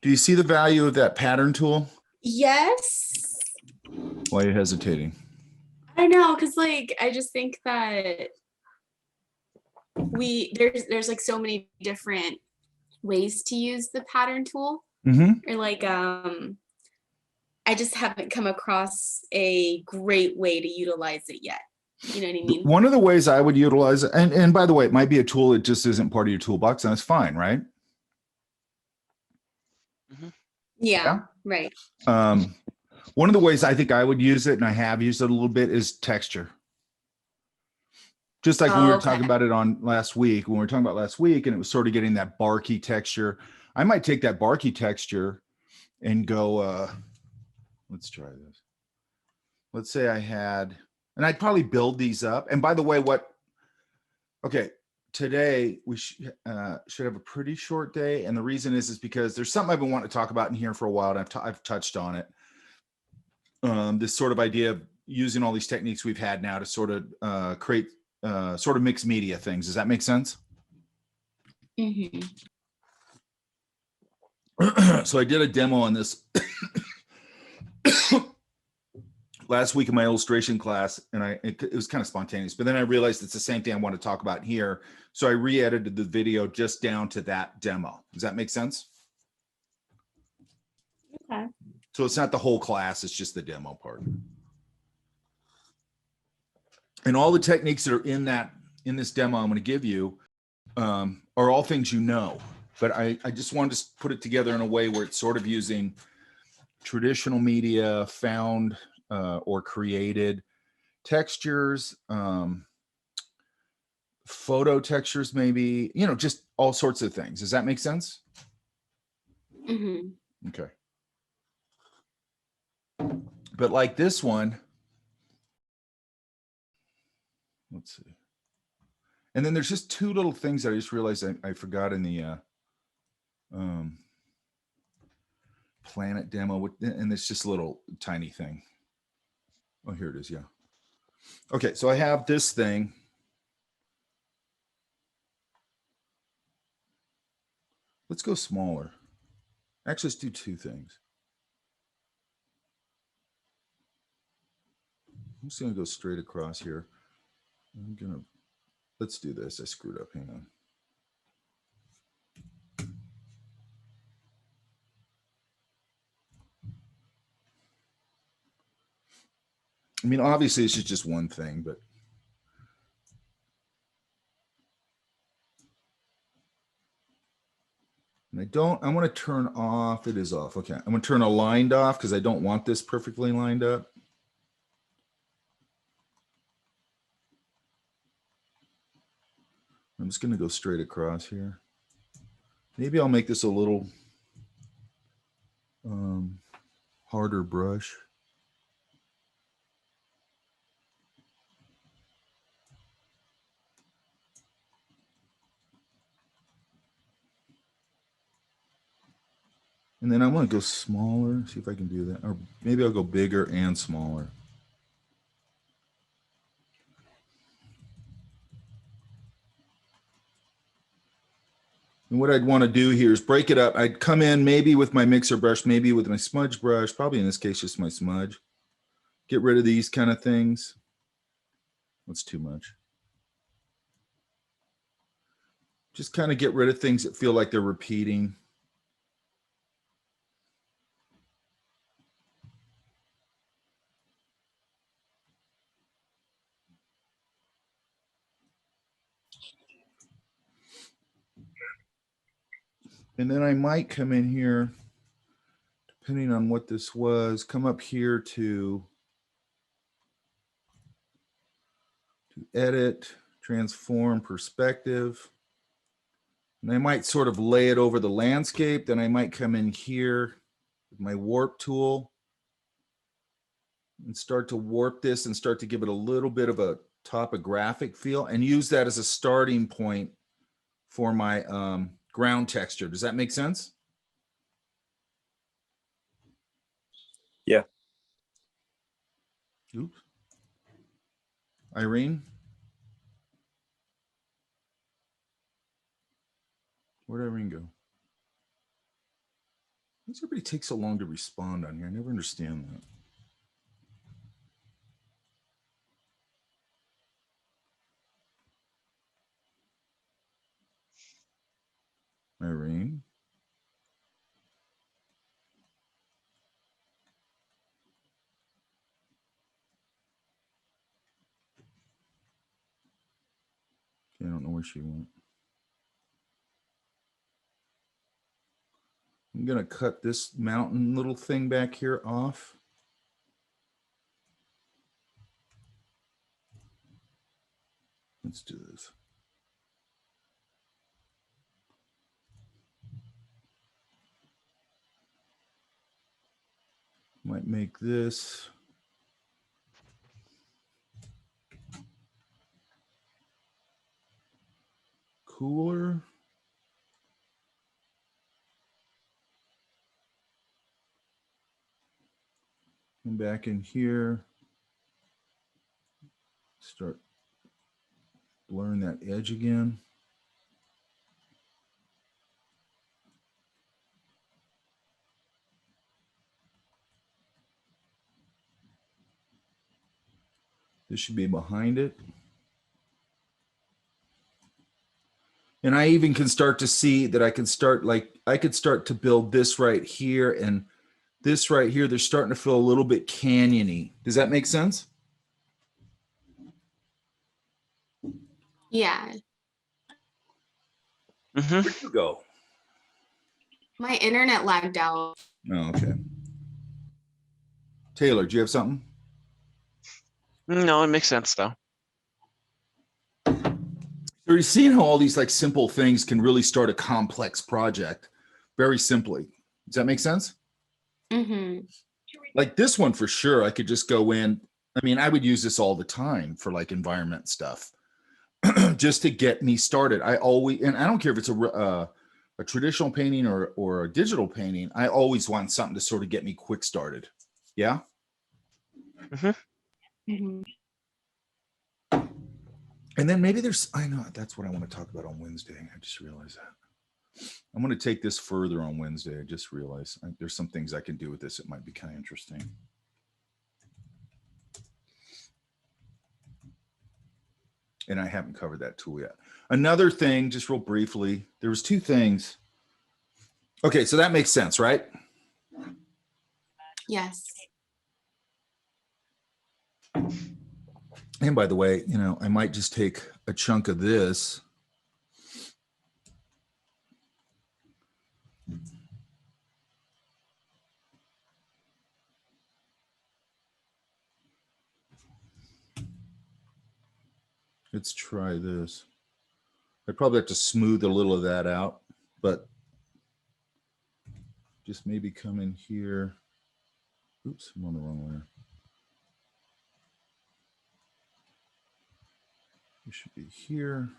Do you see the value of that pattern tool? Yes. Why are you hesitating? I know, because like I just think that there's like so many different ways to use the pattern tool. Mm-hmm. Or like I just haven't come across a great way to utilize it yet. You know what I mean? One of the ways I would utilize it, and by the way, it might be a tool that just isn't part of your toolbox, and that's fine, right? Mhm. Yeah, Yeah. right. One of the ways I think I would use it, and I have used it a little bit, is texture. Just like we were Okay. talking about it on last week, when we were talking about last week, and it was sort of getting that barky texture. I might take that barky texture and go, let's try this. Let's say I had, and I'd probably build these up. And by the way, okay, today we should have a pretty short day. And the reason is because there's something I've been wanting to talk about in here for a while, and I've touched on it. This sort of idea of using all these techniques we've had now to sort of create sort of mixed media things. Does that make sense? Mm-hmm. So I did a demo on this last week in my illustration class, and it was kind of spontaneous, but then I realized it's the same thing I want to talk about here. So I re-edited the video just down to that demo. Does that make sense? Okay. So it's not the whole class, it's just the demo part. And all the techniques that are in this demo I'm going to give you are all things you know, but I just wanted to put it together in a way where it's sort of using traditional media found or created textures, photo textures, maybe, just all sorts of things. Does that make sense? Mm-hmm. Okay. But like this one, let's see. And then there's just two little things that I just realized I forgot in the planet demo, and it's just a little tiny thing. Oh, here it is. Yeah. Okay. So I have this thing. Let's go smaller. Actually, let's do two things. I'm just going to go straight across here. Let's do this. I screwed up. Hang on. I mean, obviously, it's just one thing, but. And I want to turn off, it is off. Okay. I'm going to turn aligned off because I don't want this perfectly lined up. I'm just going to go straight across here. Maybe I'll make this a little harder brush. And then I want to go smaller, see if I can do that. Or maybe I'll go bigger and smaller. And what I'd want to do here is break it up. I'd come in maybe with my mixer brush, maybe with my smudge brush, probably in this case, just my smudge. Get rid of these kind of things. That's too much. Just kind of get rid of things that feel like they're repeating. And then I might come in here, depending on what this was, come up here to edit, transform perspective. And I might sort of lay it over the landscape. Then I might come in here with my warp tool and start to warp this and start to give it a little bit of a topographic feel and use that as a starting point for my ground texture. Does that make sense? Yeah. Oops. Irene? Where'd Irene go? does everybody take so long to respond on here? I never understand that. Irene. Okay, I don't know where she went. I'm going to cut this mountain little thing back here off. Let's do this. Might make this. Cooler. Come back in here. Start blurring that edge again. This should be behind it. And I even can start to see that I can start I could start to build this right here and this right here. They're starting to feel a little bit canyony. Does that make sense? Yeah. Mm-hmm. Where'd you go? My internet lagged out. Oh, okay. Taylor, do you have something? No, it makes sense though. So you're seeing how all these like simple things can really start a complex project very simply. Does that make sense? Mm-hmm. Like this one for sure, I could just go in. I mean, I would use this all the time for like environment stuff just to get me started. I always, and I don't care if it's a traditional painting or a digital painting, I always want something to sort of get me quick started. Yeah. Mm-hmm. And then maybe I know that's what I want to talk about on Wednesday. I just realized that. I'm going to take this further on Wednesday. I just realized there's some things I can do with this. It might be kind of interesting. And I haven't covered that tool yet. Another thing, just real briefly, there was two things. Okay, so that makes sense, right? Yes. And by the way, I might just take a chunk of this. Let's try this. I'd probably have to smooth a little of that out, but just maybe come in here. Oops, I'm on the wrong layer. It should be here.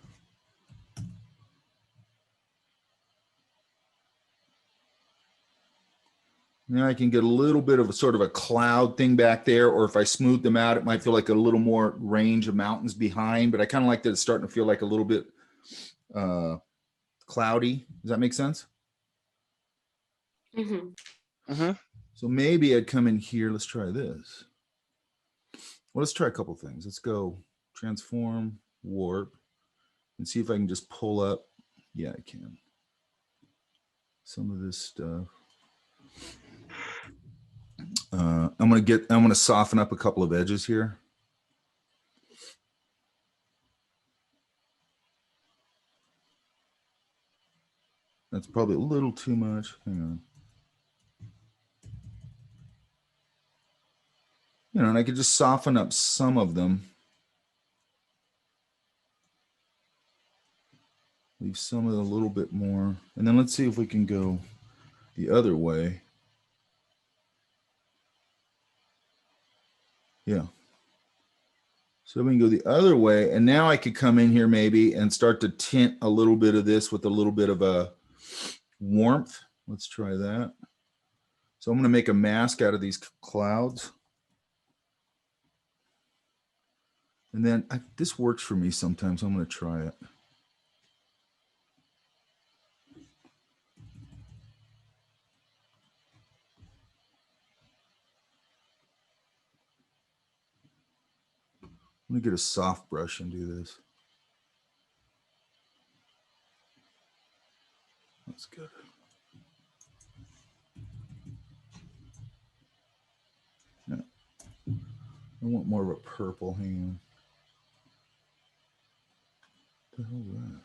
Now I can get a little bit of a sort of a cloud thing back there, or if I smooth them out, it might feel like a little more range of mountains behind, but I kind of like that it's starting to feel like a little bit cloudy. Does that make sense? Mm-hmm. Mm-hmm. So maybe I'd come in here. Let's try this. Well, let's try a couple things. Let's go transform, warp, and see if I can just pull up. Yeah, I can. Some of this stuff. I'm going to soften up a couple of edges here. That's probably a little too much. Hang on. And I could just soften up some of them. Leave some of it a little bit more. And then let's see if we can go the other way. Yeah. So we can go the other way. And now I could come in here maybe and start to tint a little bit of this with a little bit of a warmth. Let's try that. So I'm going to make a mask out of these clouds. And then this works for me sometimes. I'm going to try it. me get a soft brush and do this. That's good. No. I want more of a purple. Hang on. What the hell is that?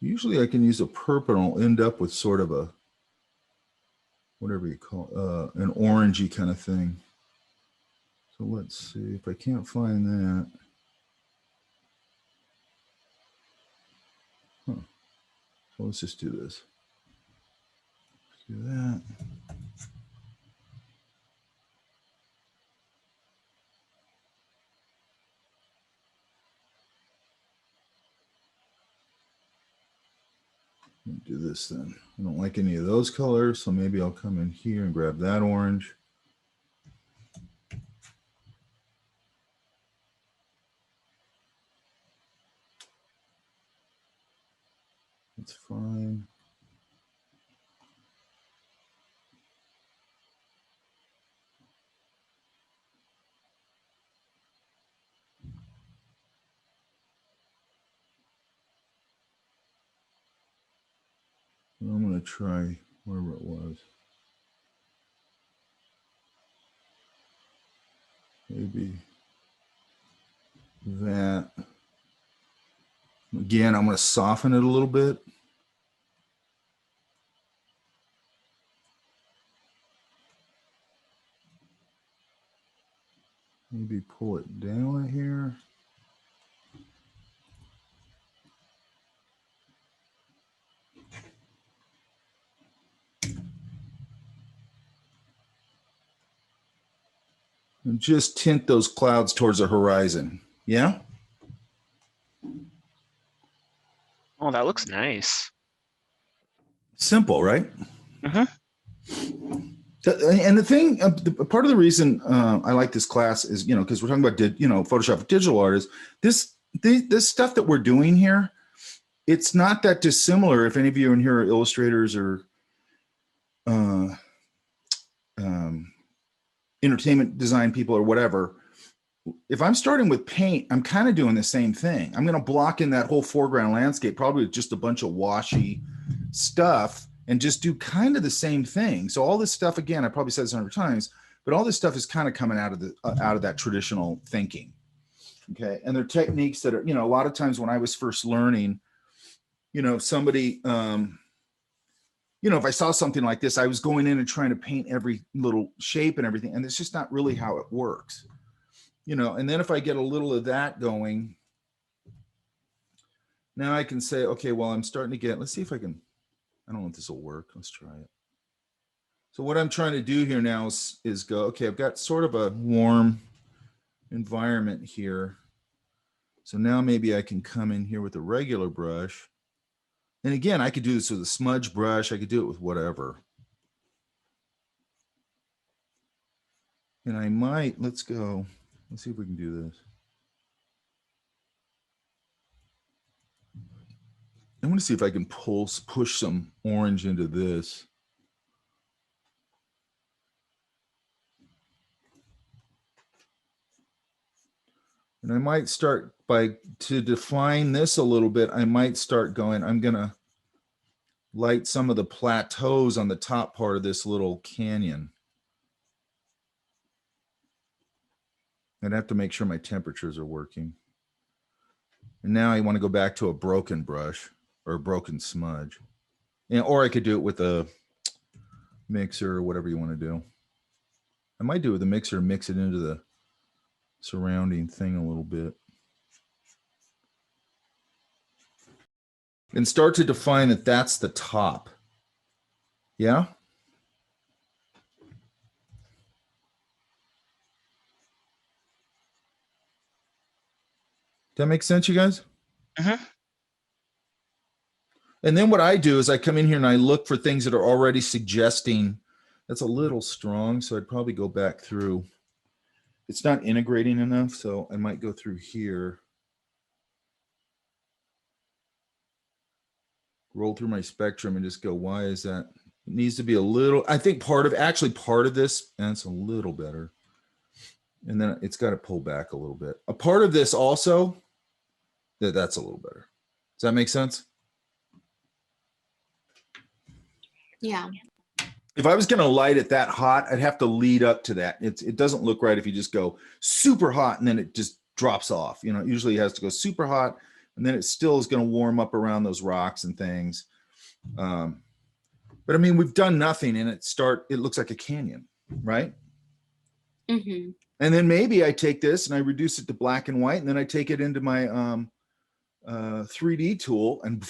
Usually I can use a purple and I'll end up with sort of a, whatever you call an orangey kind of thing. So let's see if I can't find that. Huh. So let's just do this. Let's do that. Let me do this then. I don't like any of those colors, so maybe I'll come in here and grab that orange. That's fine. I'm going to try wherever it was. Maybe that. Again, I'm going to soften it a little bit. Maybe pull it down here. And just tint those clouds towards the horizon. Yeah? Oh, that looks nice. Simple, right? Mhm. And the thing, part of the reason I like this class is, because we're talking about, Photoshop for digital art is this stuff that we're doing here. It's not that dissimilar. If any of you in here are illustrators or entertainment design people or whatever, if I'm starting with paint, I'm kind of doing the same thing. I'm going to block in that whole foreground landscape, probably with just a bunch of washy stuff, and just do kind of the same thing. So all this stuff, again, I probably said this 100 times, but all this stuff is kind of coming out of that traditional thinking. Okay. And they're techniques that are, a lot of times when I was first learning, somebody, if I saw something like this, I was going in and trying to paint every little shape and everything. And it's just not really how it works, and then if I get a little of that going, now I can say, okay, well, I'm starting to get, let's see if I can, I don't know if this will work. Let's try it. So what I'm trying to do here now is go, okay, I've got sort of a warm environment here. So now maybe I can come in here with a regular brush. And again, I could do this with a smudge brush. I could do it with whatever. And I might, let's go. Let's see if we can do this. I want to see if I can push some orange into this. And I might start to define this a little bit, I might start going, I'm going to light some of the plateaus on the top part of this little canyon. I'd have to make sure my temperatures are working. And now I want to go back to a broken brush or a broken smudge. Or I could do it with a mixer or whatever you want to do. I might do it with a mixer and mix it into the surrounding thing a little bit. And start to define that that's the top. Yeah? That makes sense, you guys? Mhm. And then what I do is I come in here and I look for things that are already suggesting. That's a little strong, so I'd probably go back through. It's not integrating enough, so I might go through here. Roll through my spectrum and just go, why is that? It needs to be a little, I think part of this, and it's a little better. And then it's got to pull back a little bit. A part of this also, that's a little better. Does that make sense? Yeah. If I was going to light it that hot, I'd have to lead up to that. It doesn't look right if you just go super hot and then it just drops off. You know, usually it has to go super hot and then it still is going to warm up around those rocks and things. But I mean, we've done nothing and it looks like a canyon, right? Mm-hmm. And then maybe I take this and I reduce it to black and white and then I take it into my 3D tool and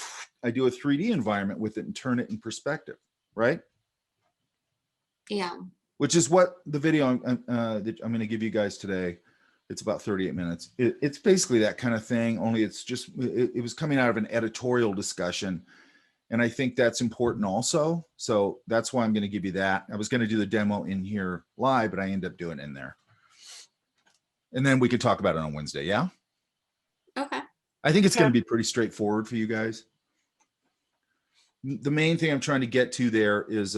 I do a 3D environment with it and turn it in perspective, right? Yeah. Which is what the video that I'm going to give you guys today. It's about 38 minutes. It's basically that kind of thing, only it's just, it was coming out of an editorial discussion. And I think that's important also. So that's why I'm going to give you that. I was going to do the demo in here live, but I end up doing it in there. And then we could talk about it on Wednesday. Yeah. Okay. I think it's going to be pretty straightforward for you guys. The main thing I'm trying to get to there is,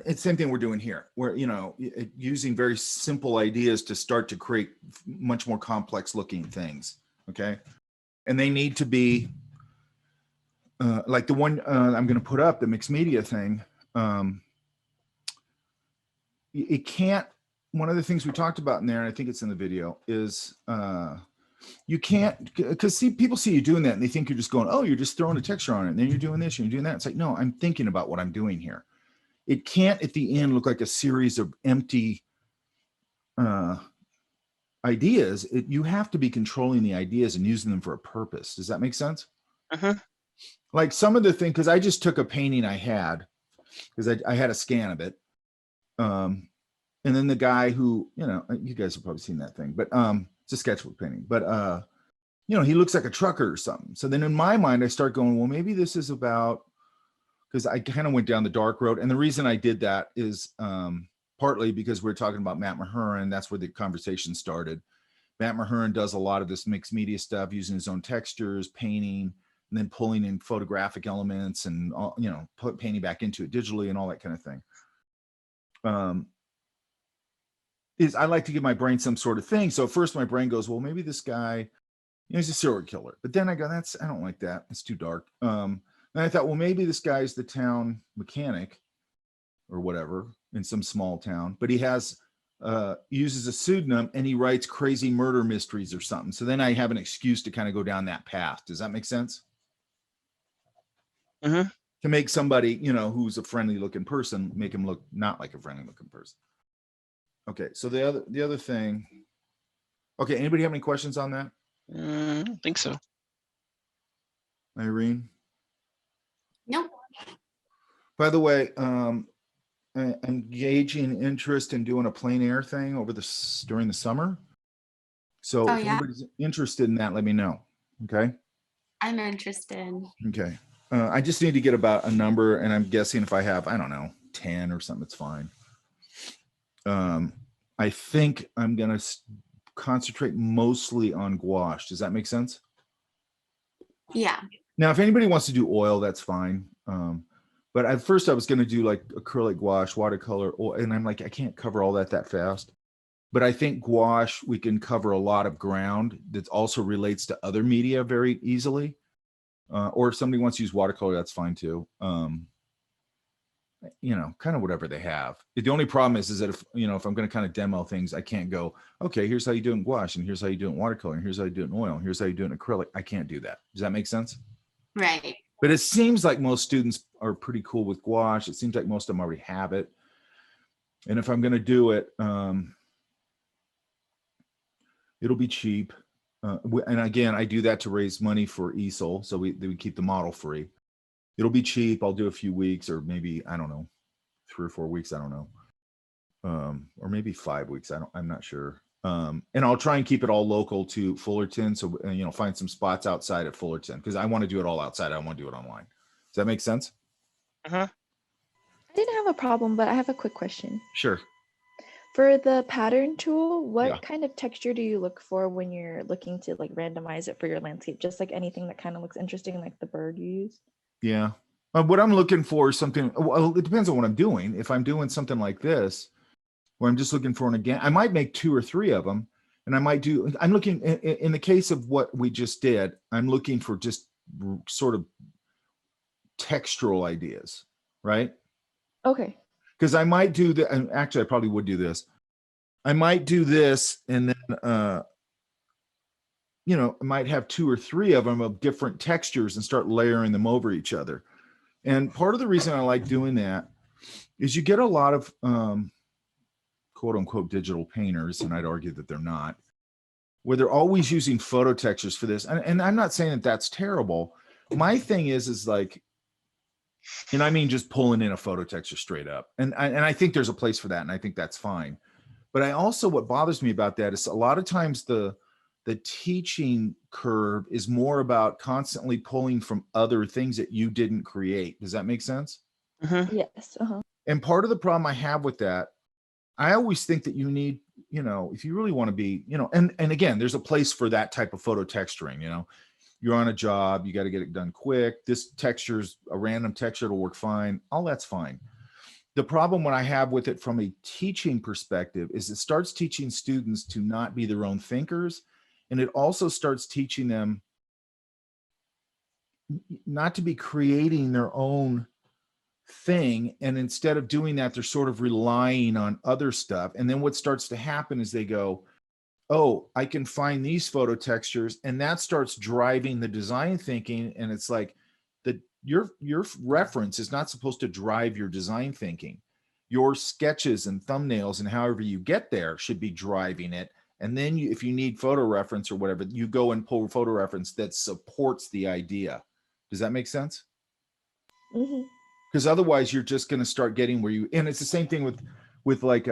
it's the same thing we're doing here, where, you know, using very simple ideas to start to create much more complex looking things. Okay. And they need to be like the one I'm going to put up, the mixed media thing. It can't, one of the things we talked about in there, and I think it's in the video, is you can't, because people see you doing that and they think you're just going, oh, you're just throwing a texture on it and then you're doing this and you're doing that. It's like, no, I'm thinking about what I'm doing here. It can't at the end look like a series of empty ideas. You have to be controlling the ideas and using them for a purpose. Does that make sense? Like some of the thing, because I just took a painting I had, because I had a scan of it. And then the guy who, you know, you guys have probably seen that thing, but it's a sketchbook painting, but you know, he looks like a trucker or something. So then in my mind, I start going, well, maybe this is about, because I kind of went down the dark road. And the reason I did that is partly because we're talking about Matt Mahurin. That's where the conversation started. Matt Mahurin does a lot of this mixed media stuff using his own textures, painting, and then pulling in photographic elements and, you know, painting back into it digitally and all that kind of thing. I like to give my brain some sort of thing. So at first my brain goes, well, maybe this guy, you know, he's a serial killer. But then I go, I don't like that. It's too dark. And I thought, well, maybe this guy's the town mechanic or whatever in some small town, but he has uses a pseudonym and he writes crazy murder mysteries or something. So then I have an excuse to kind of go down that path. Does that make sense? To make somebody, you know, who's a friendly looking person, make him look not like a friendly looking person. Okay, so the other thing. Okay, anybody have any questions on that? I don't think so. Irene? Nope. By the way, engaging interest in doing a plein air thing during the summer. So if anybody's interested in that, let me know. Okay. I'm interested. Okay. I just need to get about a number, and I'm guessing if I have, I don't know, 10 or something, it's fine. I think I'm going to concentrate mostly on gouache. Does that make sense? Yeah. Now, if anybody wants to do oil, that's fine. But at first I was going to do like acrylic gouache, watercolor, and I'm like, I can't cover all that fast. But I think gouache, we can cover a lot of ground that also relates to other media very easily. Or if somebody wants to use watercolor, that's fine too. You know, kind of whatever they have. The only problem is that if, you know, if I'm going to kind of demo things, I can't go, okay, here's how you do it in gouache, and here's how you do it in watercolor, and here's how you do it in oil, and here's how you do it in acrylic. I can't do that. Does that make sense? Right. But it seems like most students are pretty cool with gouache. It seems like most of them already have it. And if I'm going to do it, it'll be cheap. And again, I do that to raise money for EASL. So we keep the model free. It'll be cheap. I'll do a few weeks, or maybe, I don't know, 3 or 4 weeks. I don't know. Or maybe 5 weeks. I'm not sure. And I'll try and keep it all local to Fullerton. So, find some spots outside at Fullerton because I want to do it all outside. I don't want to do it online. Does that make sense? Uh-huh. I didn't have a problem, but I have a quick question. Sure. For the pattern tool, what Yeah. kind of texture do you look for when you're looking to like randomize it for your landscape? Just like anything that kind of looks interesting, like the bird you use? Yeah. What I'm looking for is something, well, it depends on what I'm doing. If I'm doing something like this, where I'm just looking for I might make 2 or 3 of them. And I'm looking in the case of what we just did, I'm looking for just sort of textural ideas, right? Okay. Because I might do that. And actually, I probably would do this. I might do this and then, I might have 2 or 3 of them of different textures and start layering them over each other. And part of the reason I like doing that is you get a lot of quote unquote digital painters, and I'd argue that they're not, where they're always using photo textures for this. And I'm not saying that that's terrible. My thing is like, and I mean just pulling in a photo texture straight up. And I think there's a place for that, and I think that's fine. But I also, what bothers me about that is a lot of times the teaching curve is more about constantly pulling from other things that you didn't create. Does that make sense? Yes. Uh-huh. And part of the problem I have with that, I always think that you need, if you really want to be, and again, there's a place for that type of photo texturing. You're on a job, you got to get it done quick. This texture's a random texture, it'll work fine. All that's fine. The problem what I have with it from a teaching perspective is it starts teaching students to not be their own thinkers. And it also starts teaching them not to be creating their own thing. And instead of doing that, they're sort of relying on other stuff. And then what starts to happen is they go, oh, I can find these photo textures. And that starts driving the design thinking. And it's like your reference is not supposed to drive your design thinking. Your sketches and thumbnails and however you get there should be driving it. And then if you need photo reference or whatever, you go and pull photo reference that supports the idea. Does that make sense? Mm-hmm. Because otherwise you're just going to start getting and it's the same thing with like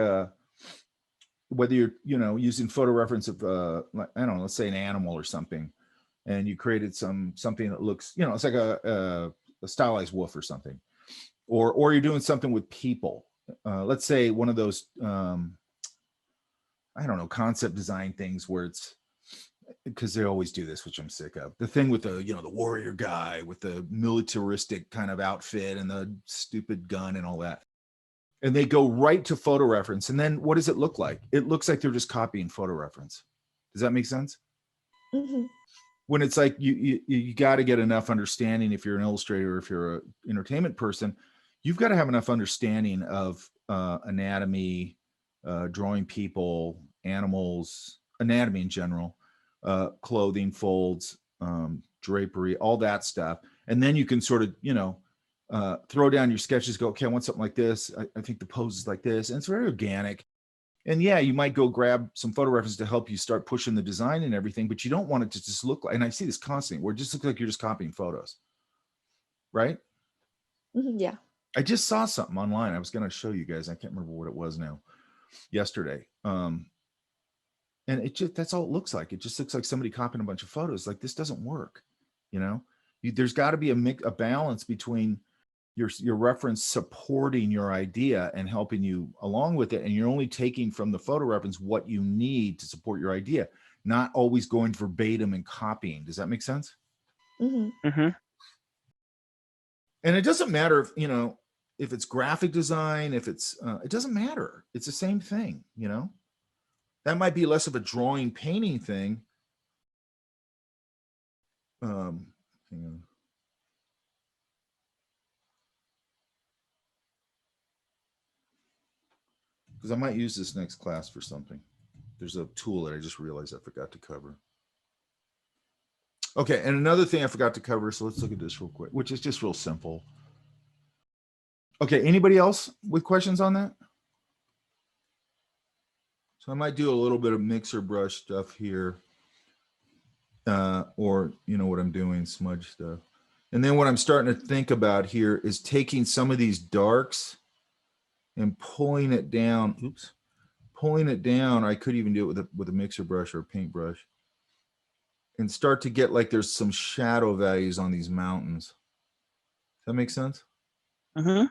whether you're using photo reference of I don't know, let's say an animal or something, and you created something that looks, it's like a stylized wolf or something, or you're doing something with people, let's say one of those I don't know, concept design things where it's, because they always do this, which I'm sick of. The thing with the warrior guy with the militaristic kind of outfit and the stupid gun and all that. And they go right to photo reference. And then what does it look like? It looks like they're just copying photo reference. Does that make sense? Mm-hmm. When it's like you got to get enough understanding, if you're an illustrator or if you're an entertainment person, you've got to have enough understanding of anatomy, drawing people, animals, anatomy in general, clothing, folds, drapery, all that stuff. And then you can sort of, throw down your sketches, go, okay, I want something like this. I think the pose is like this. And it's very organic. And yeah, you might go grab some photo reference to help you start pushing the design and everything, but you don't want it to just look like, and I see this constantly, where it just looks like you're just copying photos. Right? Mm-hmm. Yeah. I just saw something online. I was going to show you guys. I can't remember what it was now. Yesterday. And that's all it looks like. It just looks like somebody copying a bunch of photos. Like, this doesn't work. There's got to be a balance between your reference supporting your idea and helping you along with it. And you're only taking from the photo reference what you need to support your idea, not always going verbatim and copying. Does that make sense? Mm-hmm. Mm-hmm. And it doesn't matter if it's graphic design, if it's, it doesn't matter. It's the same thing, that might be less of a drawing painting thing. Hang on. Because I might use this next class for something. There's a tool that I just realized I forgot to cover. Okay, and another thing I forgot to cover, so let's look at this real quick, which is just real simple. Okay, anybody else with questions on that? So I might do a little bit of mixer brush stuff here. Or what I'm doing, smudge stuff. And then what I'm starting to think about here is taking some of these darks and pulling it down, pulling it down, I could even do it with a mixer brush or a paintbrush and start to get like there's some shadow values on these mountains. Does that make sense? Mm-hmm.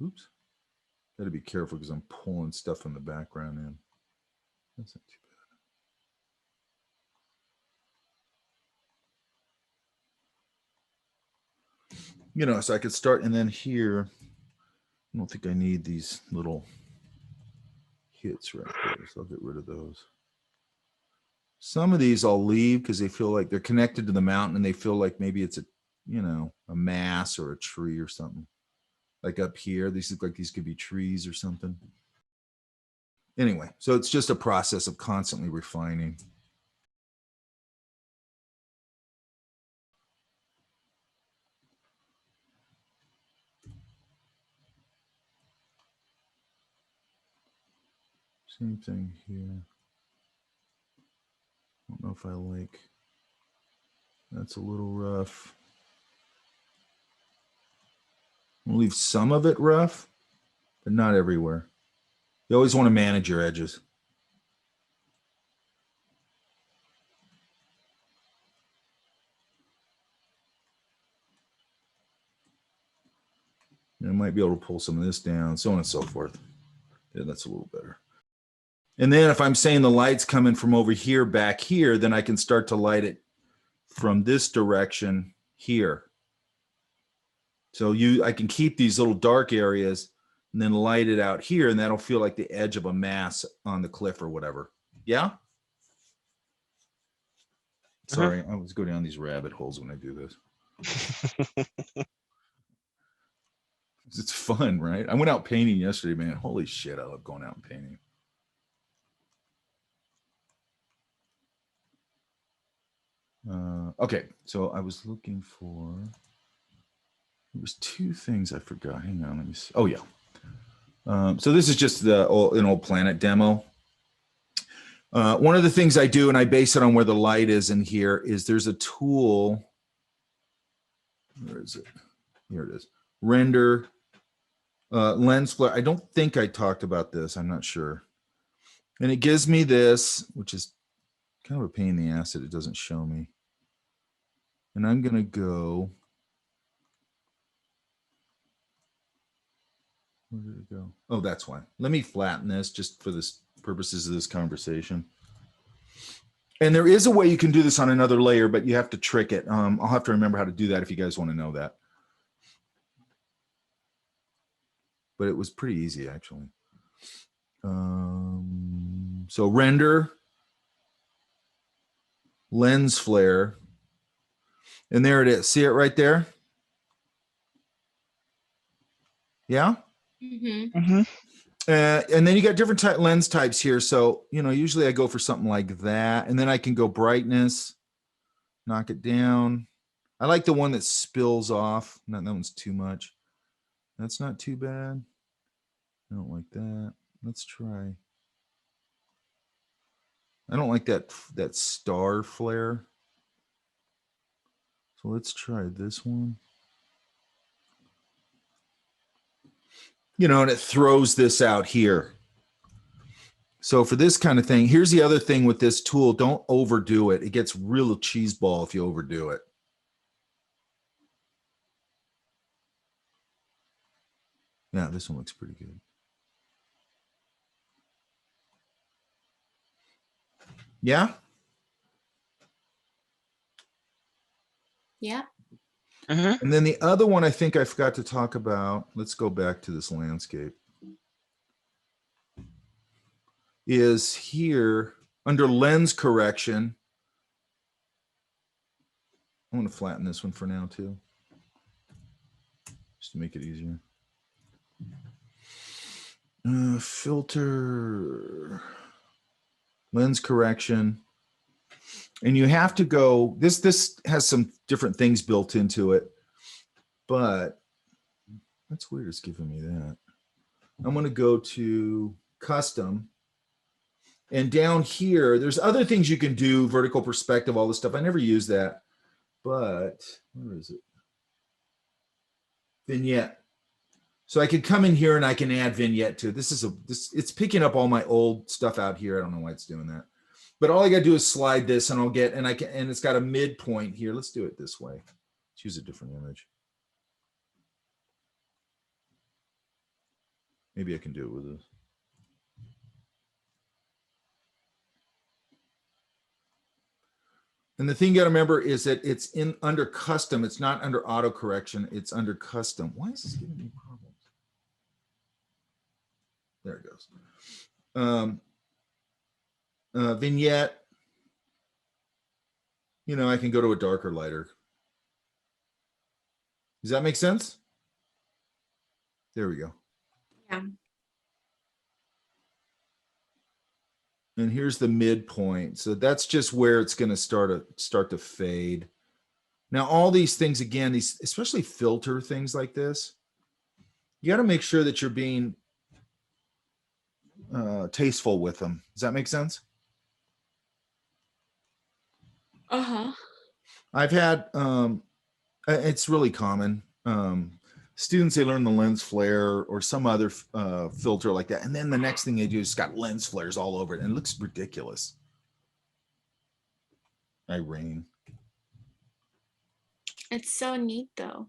Oops. Got to be careful because I'm pulling stuff from the background in. That's not too bad. You know, so I could start, and then here, I don't think I need these little hits right there, so I'll get rid of those. Some of these I'll leave because they feel like they're connected to the mountain and they feel like maybe it's a, you know, a mass or a tree or something. Like up here, these look like these could be trees or something. Anyway, so it's just a process of constantly refining. Same thing here. I don't know if I like, that's a little rough. I'll leave some of it rough, but not everywhere. You always want to manage your edges. And I might be able to pull some of this down, so on and so forth. Yeah, that's a little better. And then if I'm saying the light's coming from over here back here, then I can start to light it from this direction here. So I can keep these little dark areas and then light it out here, and that'll feel like the edge of a mass on the cliff or whatever. Yeah? Sorry, I always go down these rabbit holes when I do this. It's fun, right? I went out painting yesterday, man. Holy shit, I love going out and painting. Okay, so I was looking for, there was two things I forgot. Hang on, let me see. Oh yeah. So this is just an old planet demo. One of the things I do, and I base it on where the light is in here, is there's a tool. Where is it? Here it is. Render lens flare. I don't think I talked about this. I'm not sure. And it gives me this, which is kind of a pain in the ass that it doesn't show me. And I'm going to go. Where did it go? Oh, that's why. Let me flatten this just for this purposes of this conversation. And there is a way you can do this on another layer, but you have to trick it. I'll have to remember how to do that if you guys want to know that. But it was pretty easy, actually. So render, lens flare, and there it is. See it right there? Yeah? Mm-hmm. Mm-hmm. And then you got different lens types here. So, you know, usually I go for something like that. And then I can go brightness, knock it down. I like the one that spills off. That one's too much. That's not too bad. I don't like that. Let's try. I don't like that star flare. So let's try this one. You know, and it throws this out here. So for this kind of thing, here's the other thing with this tool. Don't overdo it. It gets real cheeseball if you overdo it. Yeah, this one looks pretty good. Yeah? Yeah. Mm-hmm. And then the other one I think I forgot to talk about, let's go back to this landscape, is here under lens correction. I'm going to flatten this one for now too, just to make it easier. Filter, lens correction. And you have to go, this has some different things built into it, but that's weird. It's giving me that. I'm going to go to custom. And down here, there's other things you can do, vertical perspective, all this stuff. I never use that, but where is it? Vignette. So I can come in here and I can add vignette to it. It's picking up all my old stuff out here. I don't know why it's doing that. But all I got to do is slide this and and it's got a midpoint here. Let's do it this way. Let's use a different image. Maybe I can do it with this. And the thing you got to remember is that it's under custom. It's not under auto correction. It's under custom. Why is this giving me problems? There it goes. Vignette. You know, I can go to a darker, lighter. Does that make sense? There we go. Yeah. And here's the midpoint. So that's just where it's going to start to fade. Now, all these things, again, these especially filter things like this, you got to make sure that you're being tasteful with them. Does that make sense? Uh-huh. I've had, it's really common. Students, they learn the lens flare or some other filter like that. And then the next thing they do is got lens flares all over it and it looks ridiculous. Irene. It's so neat though.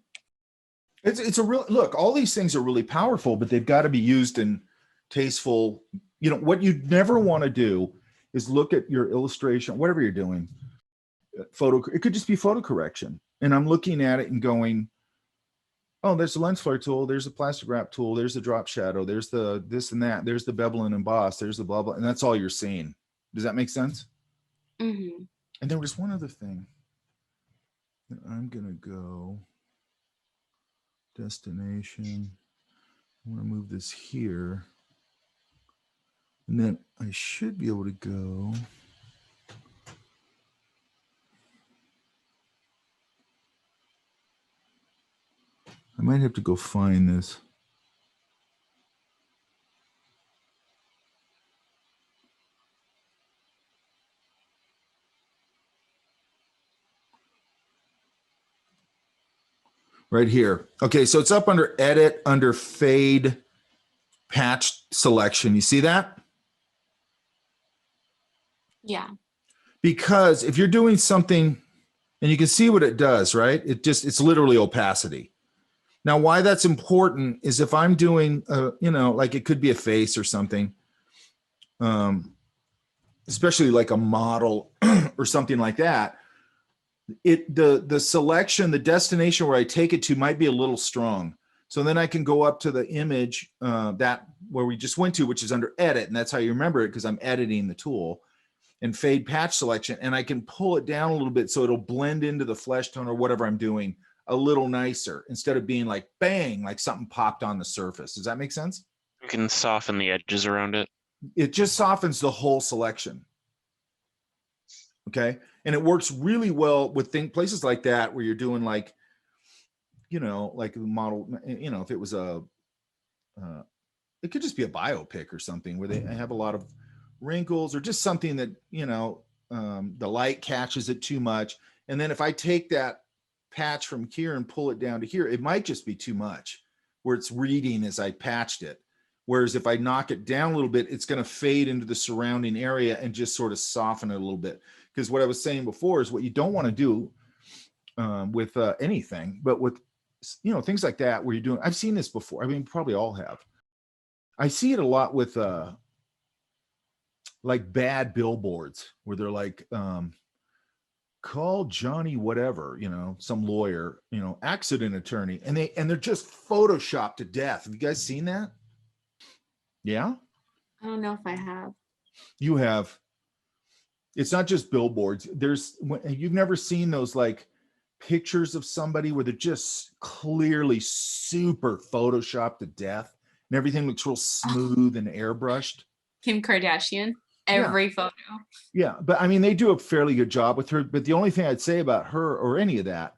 It's a real, look, all these things are really powerful, but they've got to be used in tasteful, you know, what you'd never want to do is look at your illustration, whatever you're doing, it could just be photo correction. And I'm looking at it and going, oh, there's a lens flare tool, there's a plastic wrap tool, there's the drop shadow, there's the this and that, there's the bevel and emboss, there's the blah, blah, and that's all you're seeing. Does that make sense? Mm-hmm. And there was one other thing. I'm gonna go destination. I want to move this here. And then I should be able to go. I might have to go find this. Right here. Okay, so it's up under edit, under fade, patch selection. You see that? Yeah. Because if you're doing something, and you can see what it does, right? It's literally opacity. Now, why that's important is if I'm doing, you know, like it could be a face or something, especially like a model or something like that. The selection, the destination where I take it to might be a little strong. So then I can go up to the image that where we just went to, which is under edit. And that's how you remember it because I'm editing the tool and fade patch selection. And I can pull it down a little bit so it'll blend into the flesh tone or whatever I'm doing a little nicer instead of being like bang, like something popped on the surface. Does that make sense? You can soften the edges around it. It just softens the whole selection. Okay. And it works really well with places like that where you're doing like, you know, like a model, you know, if it was it could just be a biopic or something where they have a lot of wrinkles or just something that, you know, the light catches it too much. And then if I take that patch from here and pull it down to here, it might just be too much where it's reading as I patched it. Whereas if I knock it down a little bit, it's going to fade into the surrounding area and just sort of soften it a little bit. Because what I was saying before is what you don't want to do with anything, but with, you know, things like that where you're doing, I've seen this before. I mean, probably all have. I see it a lot with like bad billboards where they're like, call Johnny whatever, you know, some lawyer, you know, accident attorney, and they're just photoshopped to death. Have you guys seen that? Yeah. I don't know if I have. You have. It's not just billboards. You've never seen those like pictures of somebody where they're just clearly super photoshopped to death and everything looks real smooth and airbrushed. Kim Kardashian, every photo. Yeah, but I mean, they do a fairly good job with her. But the only thing I'd say about her or any of that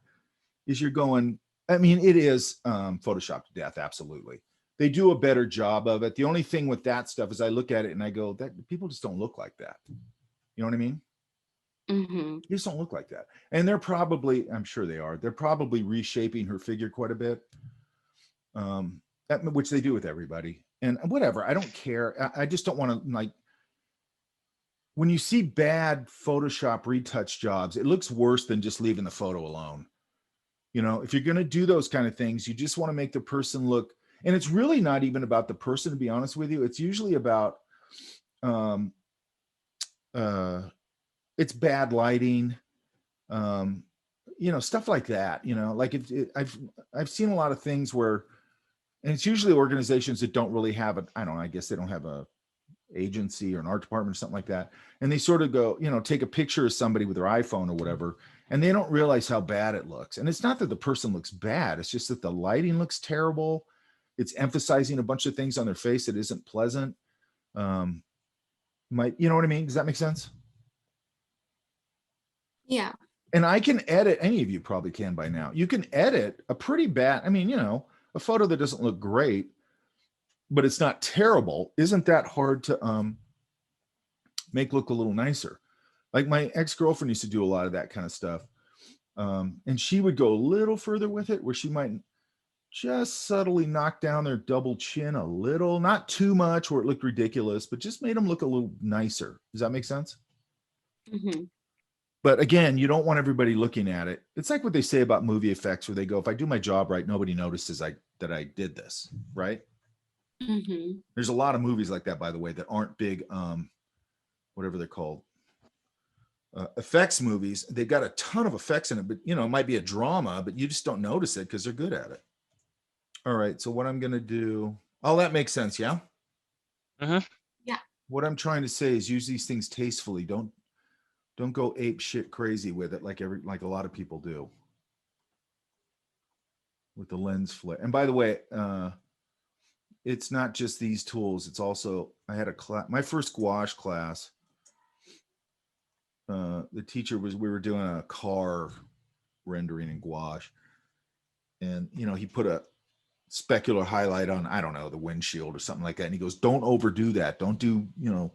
is you're going, I mean, it is photoshopped to death. Absolutely. They do a better job of it. The only thing with that stuff is I look at it and I go, that people just don't look like that. You know what I mean? Mm-hmm. They just don't look like that. And they're probably, I'm sure they are, they're probably reshaping her figure quite a bit. which they do with everybody. And whatever, I don't care. I just don't want to, like, when you see bad Photoshop retouch jobs, it looks worse than just leaving the photo alone. You know, if you're going to do those kind of things, you just want to make the person look, and it's really not even about the person, to be honest with you. It's usually about, it's bad lighting, you know, stuff like that, you know, like I've seen a lot of things where, and it's usually organizations that don't really have I don't know, I guess they don't have a agency or an art department or something like that. And they sort of go, you know, take a picture of somebody with their iPhone or whatever, and they don't realize how bad it looks. And it's not that the person looks bad. It's just that the lighting looks terrible. It's emphasizing a bunch of things on their face that isn't pleasant. You know what I mean? Does that make sense? Yeah. And I can edit, any of you probably can by now. You can edit a pretty bad, I mean, you know, a photo that doesn't look great, but it's not terrible. Isn't that hard to make look a little nicer? Like my ex-girlfriend used to do a lot of that kind of stuff. And she would go a little further with it, where she might just subtly knock down their double chin a little, not too much where it looked ridiculous, but just made them look a little nicer. Does that make sense? Mm-hmm. But again, you don't want everybody looking at it. It's like what they say about movie effects, where they go, if I do my job right, nobody notices that I did this, right? Mm-hmm. There's a lot of movies like that, by the way, that aren't big, whatever they're called, effects movies. They've got a ton of effects in it, but you know, it might be a drama, but you just don't notice it because they're good at it. All right, so what I'm going to do, oh, that makes sense, yeah? Mhm. Yeah. What I'm trying to say is use these things tastefully. Don't go ape shit crazy with it like a lot of people do with the lens flare. And by the way, it's not just these tools. It's also, I had a class, my first gouache class. The teacher we were doing a car rendering in gouache, and you know, he put a specular highlight on, I don't know, the windshield or something like that. And he goes, don't overdo that. Don't do, you know,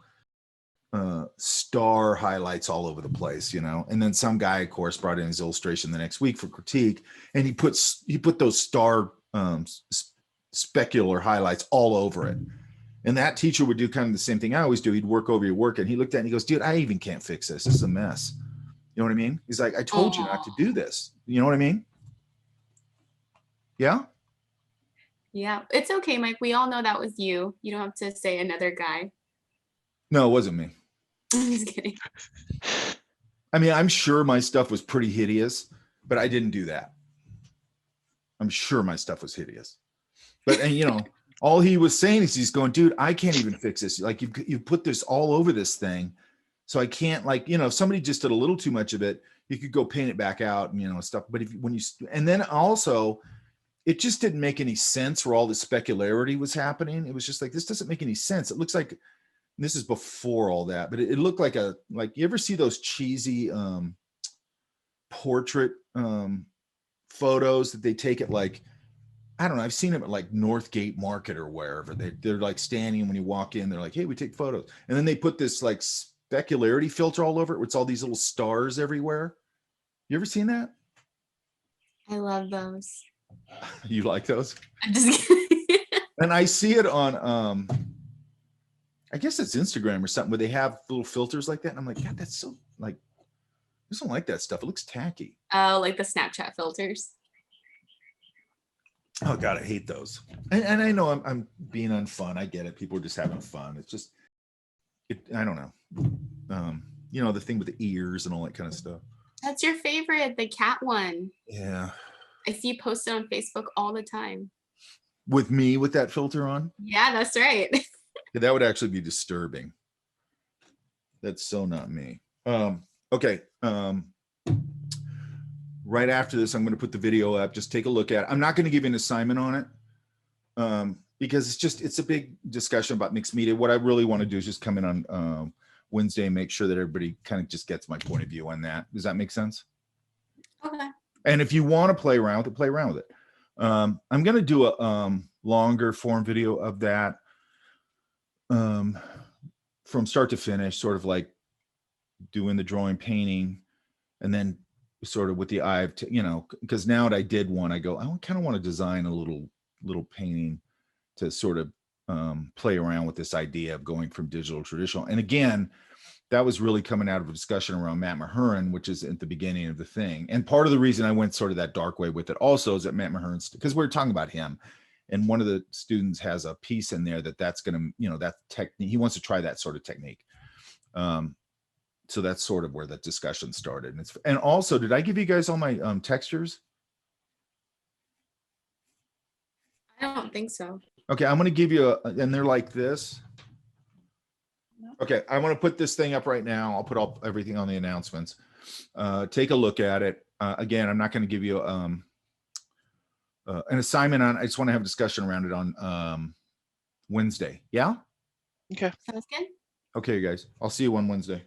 star highlights all over the place, you know. And then some guy, of course, brought in his illustration the next week for critique, and he put those star specular highlights all over it. And that teacher would do kind of the same thing I always do. He'd work over your work, and he looked at it and he goes, dude, I even can't fix this. This is a mess. You know what I mean? He's like, I told you not to do this. You know what I mean? Yeah. Yeah. It's okay, Mike. We all know that was you. You don't have to say another guy. No, it wasn't me. I'm just kidding. I mean, I'm sure my stuff was pretty hideous, but I didn't do that. I'm sure my stuff was hideous. But, and you know, all he was saying is he's going, dude, I can't even fix this. Like you put this all over this thing. So I can't, like, you know, if somebody just did a little too much of it, you could go paint it back out and, you know, stuff. But and then also it just didn't make any sense where all the specularity was happening. It was just like, this doesn't make any sense. It looks like, this is before all that, but it looked like like you ever see those cheesy portrait photos that they take at, like, I don't know, I've seen them at like Northgate Market or wherever. They're like standing, when you walk in, they're like, hey, we take photos. And then they put this like specularity filter all over it, where it's all these little stars everywhere. You ever seen that? I love those. You like those? I'm just kidding. And I see it on I guess it's Instagram or something, where they have little filters like that. And I'm like, God, that's so, like, I just don't like that stuff. It looks tacky. Oh, like the Snapchat filters. Oh God, I hate those. And I know I'm being unfun. I get it. People are just having fun. It's just, I don't know. You know, the thing with the ears and all that kind of stuff. That's your favorite, the cat one. Yeah. I see you post it on Facebook all the time. With me with that filter on? Yeah, that's right. That would actually be disturbing. That's so not me. Okay. Right after this, I'm going to put the video up. Just take a look at it. I'm not going to give you an assignment on it because it's a big discussion about mixed media. What I really want to do is just come in on Wednesday and make sure that everybody kind of just gets my point of view on that. Does that make sense? Okay. And if you want to play around with it, play around with it. I'm going to do a longer form video of that. From start to finish, sort of like doing the drawing, painting, and then sort of with the eye of, you know, because now that I did one, I go, I kind of want to design a little painting to sort of play around with this idea of going from digital to traditional. And again, that was really coming out of a discussion around Matt Mahurin, which is at the beginning of the thing. And part of the reason I went sort of that dark way with it also is that Matt Mahurin's, because we're talking about him, and one of the students has a piece in there that's going to, you know, that technique, he wants to try that sort of technique. So that's sort of where that discussion started. And also, did I give you guys all my textures? I don't think so. Okay, I'm going to give you and they're like this. Okay, I want to put this thing up right now. I'll put everything on the announcements. Take a look at it. Again, I'm not going to give you an assignment on. I just want to have a discussion around it on Wednesday. Yeah. Okay. Sounds good. Okay, guys. I'll see you on Wednesday.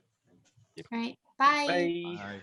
All right. Bye. Bye. Bye.